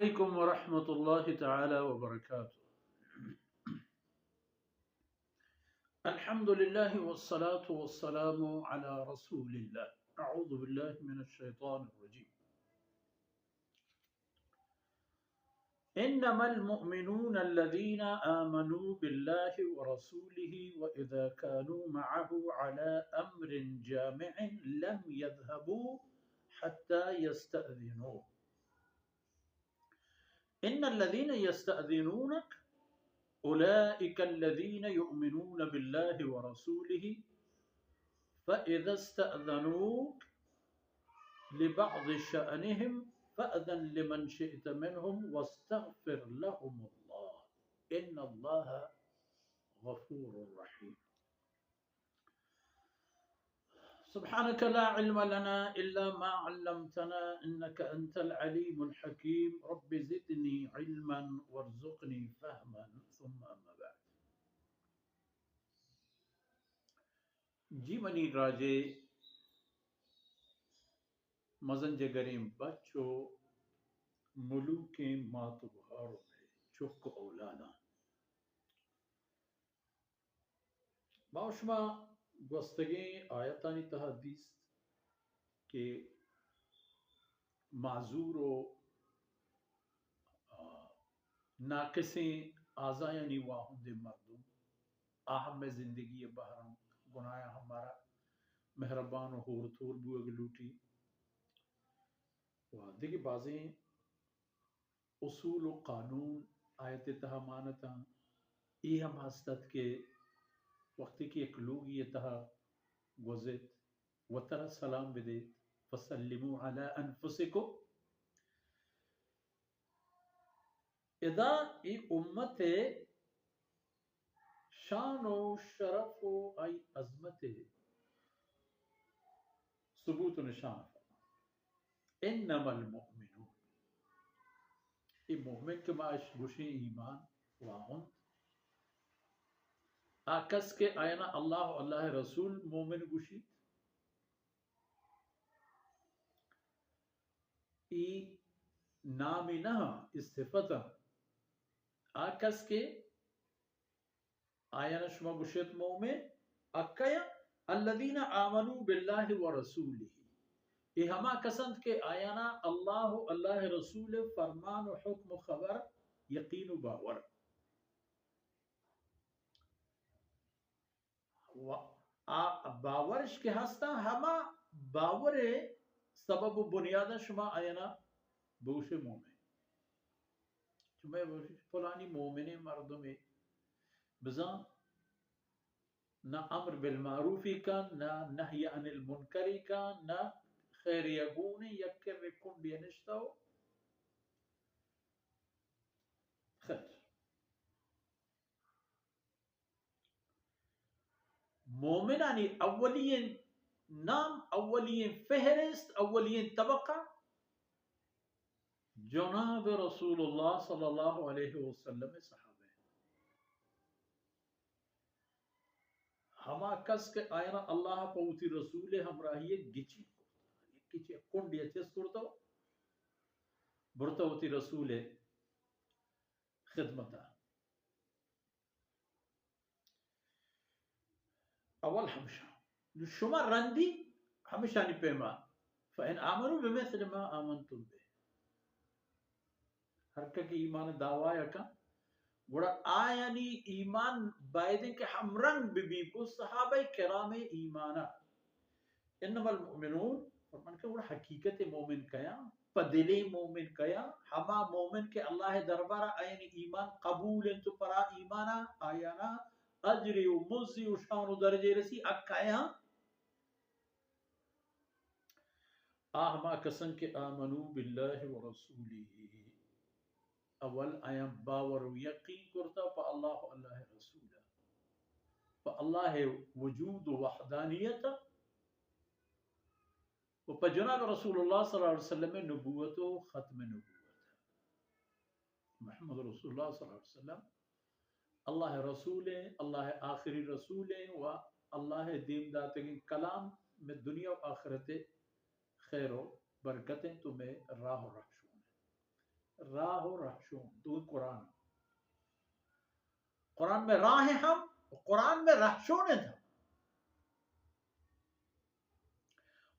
عليكم ورحمة الله تعالى وبركاته. الحمد لله والصلاة والسلام على رسول الله. أعوذ بالله من الشيطان الرجيم. إنما المؤمنون الذين آمنوا بالله ورسوله وإذا كانوا معه على أمر جامع لم يذهبوا حتى يستأذنوه. إن الذين يستأذنونك أولئك الذين يؤمنون بالله ورسوله فإذا استأذنوك لبعض شأنهم فأذن لمن شئت منهم واستغفر لهم الله إن الله غفور رحيم. سبحانك لا علم لنا إلا ما علمتنا إنك أنت العليم الحكيم. رب زدني علما وارزقني فهما ثم أما بعد. جی منی راجے مزن جگریم بچو ملوک ماتو بہارو میں چک اولانا باوشما گوستگیں آیتانی تحدیث کے معذور و ناقصیں آزایانی واہم دے مردم آہم میں زندگی بہرم گناہ ہمارا مہربان و ہور تھور بو اگلوٹی و دیکھیں بازیں اصول و قانون آیت تہا مانتا ای ہم ہستت کے وقتی کی ایک لوگ یہ تہا گوزت و ترہ سلام بدیت فسلمو علی انفسکو ادا ای امت شان و شرف و ای عظمت ثبوت و نشان انما المؤمنون ای مومن کے معاش گوشی ایمان واہن آکس کے آینا اللہ و اللہ رسول مومن گوشی ای نامی نہ استفتا آکس کے آینا شما گوشت مومن اکیا الذین آمنوا باللہ و رسولہ یہ ہما کسند کے آیانا اللہ و اللہ رسول فرمان و حکم و خبر یقین و باور باورش کے ہستا ہما باور سبب و بنیادہ شما آیانا بوش مومن شما فلانی مومن مردم بزان نہ امر بالمعروفی کا نہ نہی عن المنکری کا نہ خیر یگونی یکر رکن بینشتاو خیر مومنانی اولین نام اولین فہرست اولین طبقہ جناب رسول اللہ صلی اللہ علیہ وسلم صحابہ ہما کس کے آئینا اللہ پوتی رسول ہمراہی گچی کچھ کنڈی اچھس کرتا برتا ہوتی رسول خدمتا اول ہمشہ شما رندی ہمیشہ نہیں پیما فَإِنْ آمَنُوا بِمِثْلِ مَا آمَنْتُمْ بِهِ ہر کی ایمان دعویٰ کا گوڑا آیانی ایمان بائدن کے ہم رنگ بی کو صحابہ کرام ایمانا انما المؤمنون فرمان کہ وہ حقیقت مومن کیا پدلی مومن کیا ہما مومن کے اللہ دربارہ آیانی ایمان قبول انتو پرا ایمانا آیانا اجری و مزی و شان و درجے رسی اکایا آہما کسن کے آمنو باللہ و رسولی اول آیا باور و یقین کرتا پا اللہ و اللہ رسولا پا اللہ وجود و وحدانیتا و پا جناب رسول اللہ صلی اللہ علیہ وسلم نبوت و ختم نبوت محمد رسول اللہ صلی اللہ علیہ وسلم اللہ رسول اللہ آخری رسول و اللہ دین داتگی کلام میں دنیا و آخرت خیر و برکتیں تمہیں راہ و رحشون راہ و رہشون تو قرآن قرآن میں راہ ہیں ہم قرآن میں رہشون ہیں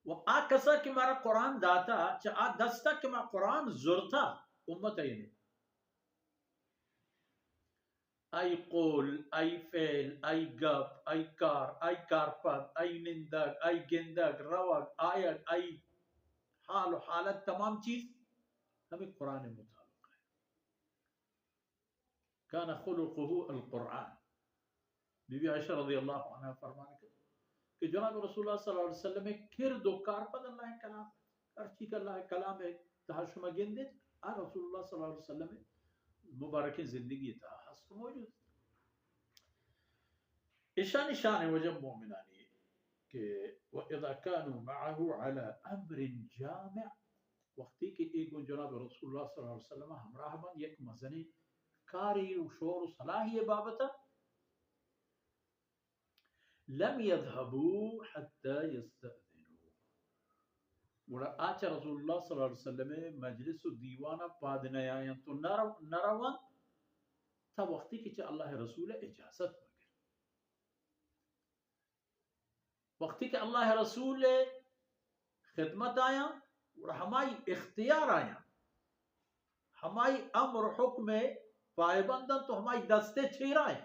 و آ کسا کہ مارا قرآن داتا چا آ دستا کہ ما قرآن زورتا امت اینی ای قول ای فعل ای گپ ای کار ای کارپت ای نندگ ای گندگ روگ آیت ای حال و حالت تمام چیز ہمیں قرآن مطابق ہے کان خلقه القرآن بی بی عائشہ رضی اللہ عنہ فرمانے کہ جناب رسول اللہ صلی اللہ علیہ وسلم کرد و کارپت اللہ کلام ارچی کا اللہ کلام ہے تحشمہ گندت رسول اللہ صلی اللہ علیہ وسلم مبارک زندگی تھا حسن موجود اشان اشان وجب مومنانی کہ وَإِذَا كَانُوا مَعَهُ عَلَى أَمْرٍ جَامِعٍ وقتی کہ ایک جناب رسول اللہ صلی اللہ علیہ وسلم ہمراہ بن یک مزنی کاری و شور و صلاحی بابتا لم يذهبوا حتى يستأذنوا وڑا آچا رسول اللہ صلی اللہ علیہ وسلم مجلس و دیوانا پادنے آئین تو نروان تا وقتی کہ اللہ رسول اجازت مگر وقتی کہ اللہ رسول خدمت آیا اور ہمائی اختیار آیا ہمائی امر حکم پائبندن تو ہمائی دستے چھیرا ہے